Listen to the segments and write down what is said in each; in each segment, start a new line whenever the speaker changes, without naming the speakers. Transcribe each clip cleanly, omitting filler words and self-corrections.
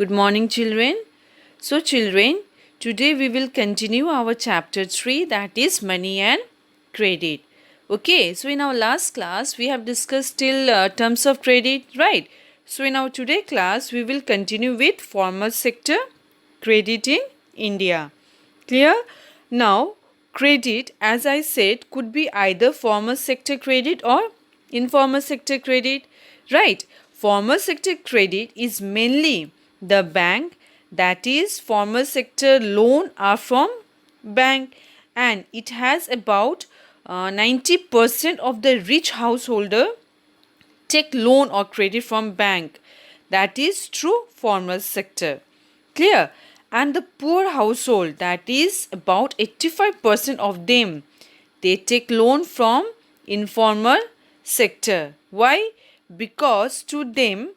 Good morning, children. So, children, today we will continue our chapter 3, that is money and credit. Okay, so in our last class we have discussed till terms of credit, right? So, in our today class we will continue with formal sector credit in India. Clear? Now, credit, as I said, could be either formal sector credit or informal sector credit, right? Formal sector credit is mainly the bank, that is formal sector loan are from bank, and it has about 90% of the rich householder take loan or credit from bank, that is true formal sector. Clear? And the poor household, that is about 85% of them, they take loan from informal sector. Why? Because to them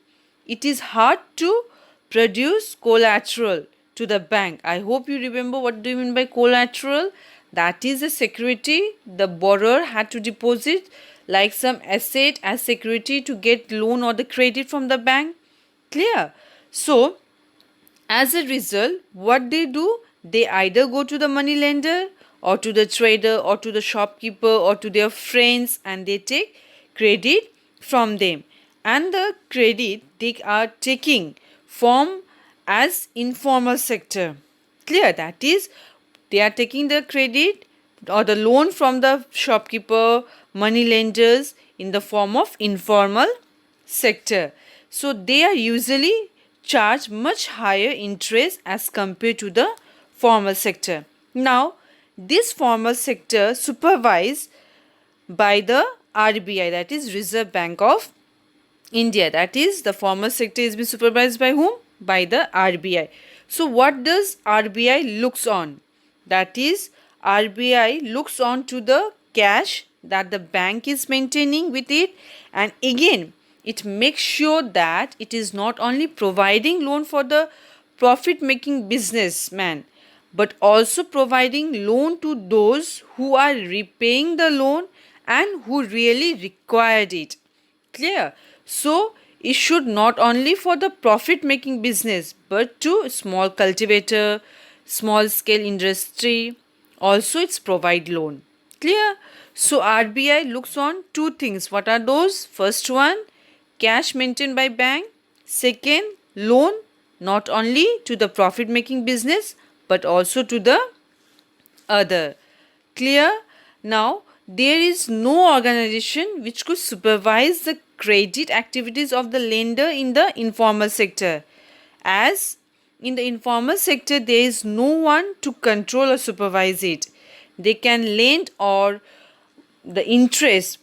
it is hard to produce collateral to the bank. I hope you remember what do you mean by collateral. That is a security the borrower had to deposit, like some asset as security to get loan or the credit from the bank. Clear? So, as a result, what they do, they either go to the money lender or to the trader or to the shopkeeper or to their friends and they take credit from them. And the credit they are taking from as informal sector. Clear? That is, they are taking the credit or the loan from the shopkeeper, money lenders in the form of informal sector. So they are usually charge much higher interest as compared to the formal sector. Now, this formal sector supervised by the RBI, that is Reserve Bank of India. That is, the formal sector is being supervised by whom? By the RBI. So what does RBI looks on? That is, RBI looks on to the cash that the bank is maintaining with it, and again it makes sure that it is not only providing loan for the profit making businessman but also providing loan to those who are repaying the loan and who really required it. Clear? So it should not only for the profit making business but to small cultivator, small scale industry, also it's provide loan. Clear? So RBI looks on two things. What are those? First one, cash maintained by bank. Second, loan not only to the profit making business but also to the other. Clear? Now, there is no organization which could supervise the credit activities of the lender in the informal sector. As in the informal sector, there is no one to control or supervise it. They can lend or the interest,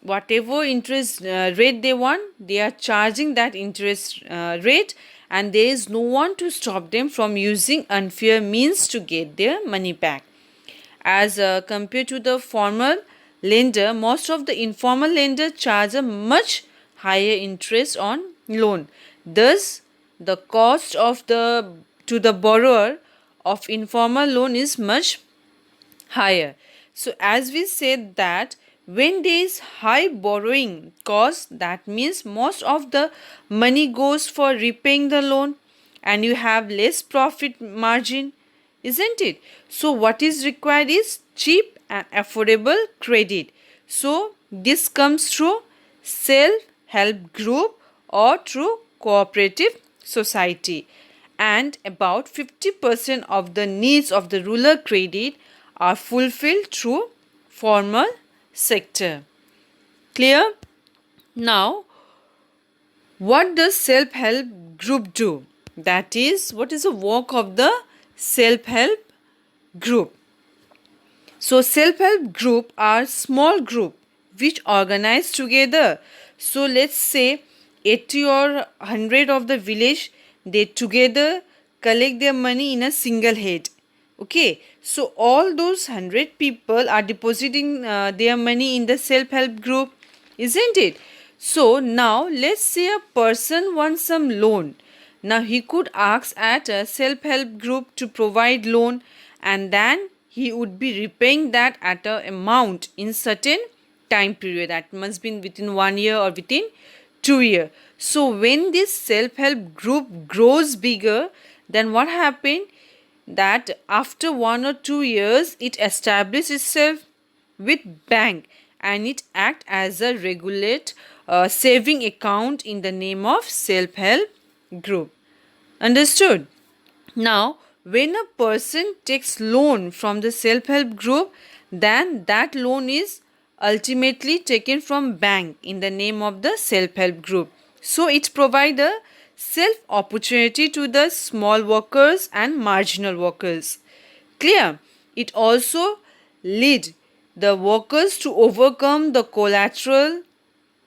whatever interest rate they want, they are charging that interest rate, and there is no one to stop them from using unfair means to get their money back. As compared to the formal lender, most of the informal lender charge a much higher interest on loan. Thus, the cost of the to the borrower of informal loan is much higher. So, as we said that when there is high borrowing cost, that means most of the money goes for repaying the loan and you have less profit margin, isn't it? So what is required is cheap and affordable credit. So this comes through self-help group or through cooperative society, and about 50% of the needs of the rural credit are fulfilled through formal sector. Clear? Now, what does self-help group do? That is, what is the work of the self-help group? So self-help group are small group which organize together. So let's say 80 or 100 of the village, they together collect their money in a single head. Okay, so all those 100 people are depositing their money in the self-help group, isn't it? So now let's say a person wants some loan. Now he could ask at a self-help group to provide loan, and then he would be repaying that at a amount in certain time period. That must be within 1 year or within 2 years. So when this self-help group grows bigger, then what happened? That after 1 or 2 years, it established itself with bank and it act as a regulate saving account in the name of self-help group. Understood? Now, when a person takes loan from the self-help group, then that loan is ultimately taken from bank in the name of the self-help group. So it provides a self opportunity to the small workers and marginal workers. Clear? It also lead the workers to overcome the collateral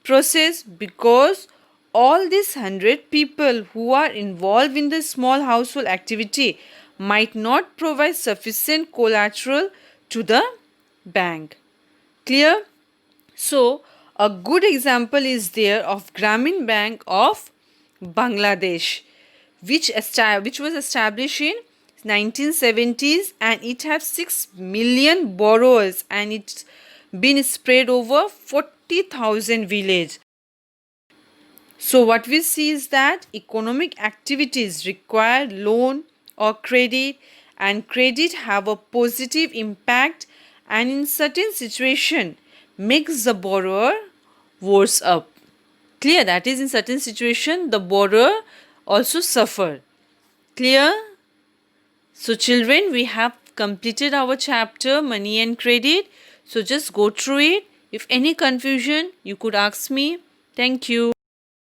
process because all these 100 people who are involved in the small household activity might not provide sufficient collateral to the bank. Clear? So, a good example is there of Grameen Bank of Bangladesh, which was established in 1970s and it has 6 million borrowers and it's been spread over 40,000 villages. So what we see is that economic activities require loan or credit and credit have a positive impact and in certain situation makes the borrower worse up. Clear? That is in certain situation the borrower also suffer. Clear? So children, we have completed our chapter money and credit. So just go through it. If any confusion, you could ask me. Thank you.